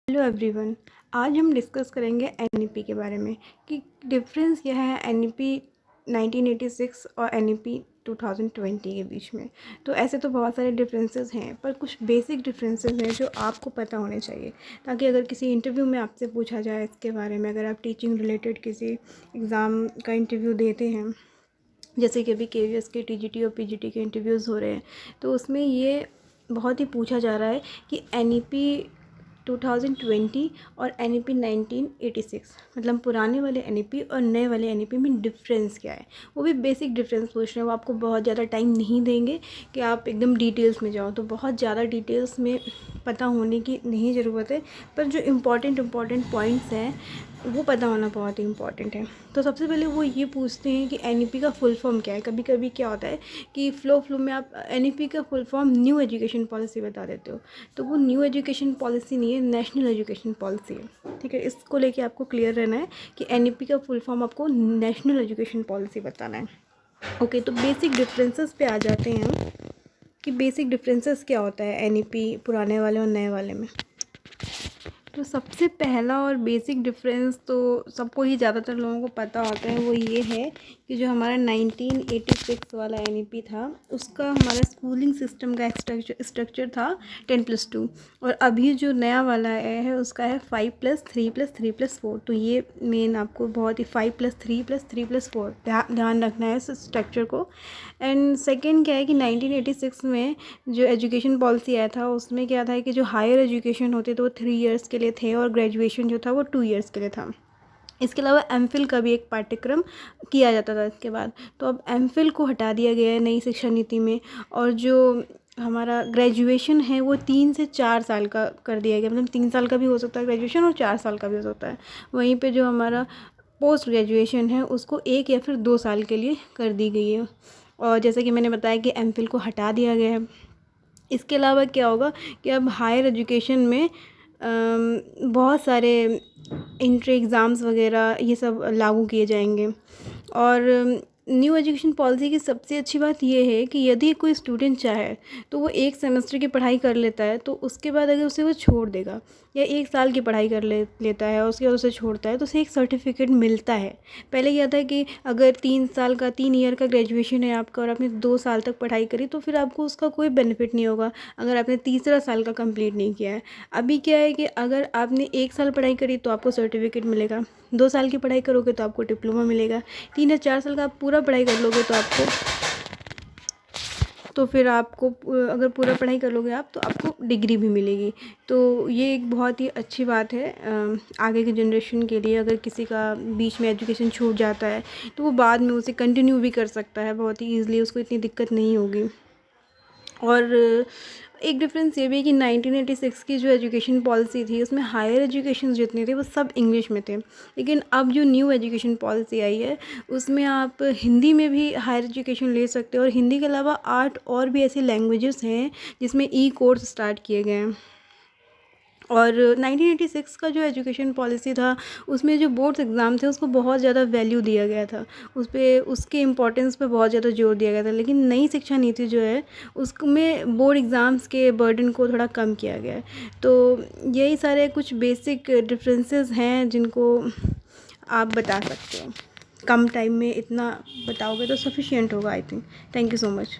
Hello everyone. आज हम discuss करेंगे एनईपी के बारे में कि डिफरेंस क्या है एनईपी 1986 और एनईपी 2020 के बीच में। तो ऐसे तो बहुत सारे डिफरेंसेस हैं, पर कुछ बेसिक डिफरेंसेस हैं जो आपको पता होने चाहिए, ताकि अगर किसी इंटरव्यू में आपसे पूछा जाए इसके बारे में, अगर आप टीचिंग रिलेटेड किसी एग्ज़ाम का इंटरव्यू देते हैं, जैसे कि अभी केवीएस के टीजीटी और पीजीटी के इंटरव्यूज़ हो रहे हैं, तो उसमें ये बहुत ही पूछा जा रहा है कि एनईपी 2020 और एनईपी 1986, मतलब पुराने वाले एनईपी और नए वाले एनईपी में डिफरेंस क्या है। वो भी बेसिक डिफरेंस पूछ रहे हैं। वो आपको बहुत ज़्यादा टाइम नहीं देंगे कि आप एकदम डिटेल्स में जाओ, तो बहुत ज़्यादा डिटेल्स में पता होने की नहीं ज़रूरत है, पर जो इम्पॉर्टेंट पॉइंट्स हैं वो पता होना बहुत ही इम्पॉर्टेंट है। तो सबसे पहले वो ये पूछते हैं कि एनईपी का फुल फॉर्म क्या है। कभी कभी क्या होता है कि फ्लो में आप एनईपी का full form new education policy बता देते हो, तो वो न्यू एजुकेशन पॉलिसी नहीं है, नेशनल एजुकेशन पॉलिसी है। ठीक है, इसको लेके आपको क्लियर रहना है कि एनईपी का फुल फॉर्म आपको नेशनल एजुकेशन पॉलिसी बताना है। ओके, तो बेसिक डिफरेंसेस पे आ जाते हैं हम कि बेसिक डिफरेंसेस क्या होता है एनईपी पुराने वाले और नए वाले में। तो सबसे पहला और बेसिक डिफरेंस तो सबको ही ज़्यादातर लोगों को पता होता है, वो ये है कि जो हमारा 1986 वाला एनईपी था, उसका हमारा स्कूलिंग सिस्टम का स्ट्रक्चर था 10+2, और अभी जो नया वाला आया है उसका है 5+3+3+4। तो ये मेन आपको बहुत ही 5+3+3+4 ध्यान रखना है इस स्ट्रक्चर को। एंड सेकेंड क्या है कि 1986 में जो एजुकेशन पॉलिसी आया था, उसमें क्या था कि जो हायर एजुकेशन होते थे वो 3 इयर्स के लिए थे, और ग्रेजुएशन जो था वो 2 इयर्स के लिए था। इसके अलावा एमफिल का भी एक पाठ्यक्रम किया जाता था इसके बाद। तो अब एमफिल को हटा दिया गया है नई शिक्षा नीति में, और जो हमारा ग्रेजुएशन है वो 3 से 4 साल का कर दिया गया। मतलब 3 साल का भी हो सकता है ग्रेजुएशन और 4 साल का भी हो सकता है। वहीं पे जो हमारा पोस्ट ग्रेजुएशन है उसको 1 या फिर 2 साल के लिए कर दी गई है। और जैसे कि मैंने बताया कि एमफिल को हटा दिया गया है। इसके अलावा क्या होगा कि अब हायर एजुकेशन में बहुत सारे इंट्री एग्ज़ाम्स वगैरह ये सब लागू किए जाएंगे। और न्यू एजुकेशन पॉलिसी की सबसे अच्छी बात ये है कि यदि कोई स्टूडेंट चाहे तो वो 1 सेमेस्टर की पढ़ाई कर लेता है, तो उसके बाद अगर उसे वो छोड़ देगा, या 1 साल की पढ़ाई कर लेता है और उसके बाद उसे छोड़ता है, तो उसे एक सर्टिफिकेट मिलता है। पहले क्या था कि अगर 3 ईयर का ग्रेजुएशन है आपका और आपने 2 साल तक पढ़ाई करी, तो फिर आपको उसका कोई बेनिफिट नहीं होगा अगर आपने तीसरा साल का कंप्लीट नहीं किया है। अभी क्या है कि अगर आपने 1 साल पढ़ाई करी तो आपको सर्टिफिकेट मिलेगा, 2 साल की पढ़ाई करोगे तो आपको डिप्लोमा मिलेगा, 3 या 4 साल का आप पूरा पढ़ाई कर लोगे तो फिर आपको अगर पूरा पढ़ाई कर लोगे आप तो आपको डिग्री भी मिलेगी। तो ये एक बहुत ही अच्छी बात है आगे की जनरेशन के लिए। अगर किसी का बीच में एजुकेशन छूट जाता है तो वो बाद में उसे कंटिन्यू भी कर सकता है बहुत ही ईज़िली, उसको इतनी दिक्कत नहीं होगी। और एक डिफरेंस ये भी है कि 1986 की जो एजुकेशन पॉलिसी थी उसमें हायर एजुकेशन जितने थे वो सब इंग्लिश में थे, लेकिन अब जो न्यू एजुकेशन पॉलिसी आई है उसमें आप हिंदी में भी हायर एजुकेशन ले सकते हो, और हिंदी के अलावा 8 और भी ऐसी लैंग्वेजेस हैं जिसमें ई कोर्स स्टार्ट किए गए हैं। और 1986 का जो एजुकेशन पॉलिसी था उसमें जो बोर्ड्स एग्ज़ाम थे उसको बहुत ज़्यादा वैल्यू दिया गया था, उसके इम्पोर्टेंस पे बहुत ज़्यादा जोर दिया गया था। लेकिन नई शिक्षा नीति जो है उसमें बोर्ड एग्ज़ाम्स के बर्डन को थोड़ा कम किया गया है। तो यही सारे कुछ बेसिक डिफरेंसेस हैं जिनको आप बता सकते हो। कम टाइम में इतना बताओगे तो सफिशिएंट होगा I think. Thank you so much.